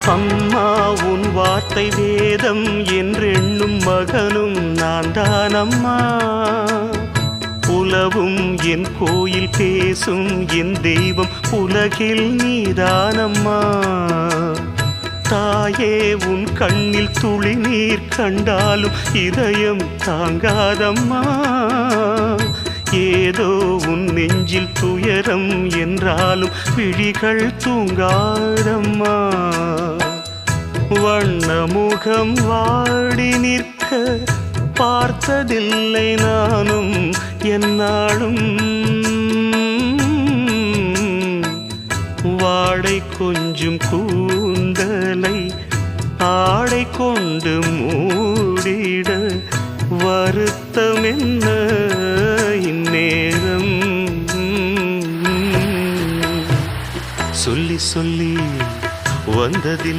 அம்மா உன் வார்த்தை வேதம் என்றெண்ணும் மகனும் நான் தானம்மா. உலவும் என் கோயில் பேசும் என் தெய்வம் உலகில் நீதானம்மா. தாயே உன் கண்ணில் துளி நீர் கண்டாலும் இதயம் தாங்காதம்மா. ஏதோ உன் நெஞ்சில் துயரம் என்றாலும் விழிகள் தூங்காதம்மா. வண்ணமுகம் வாடி நிற்க பார்த்ததில்லை நானும் என்னாலும். வாடை கொஞ்சம் கூந்தலை ஆடை கொண்டு மூடிட வருத்தம் என்ன இந்நேரம். சொல்லி சொல்லி வந்ததில்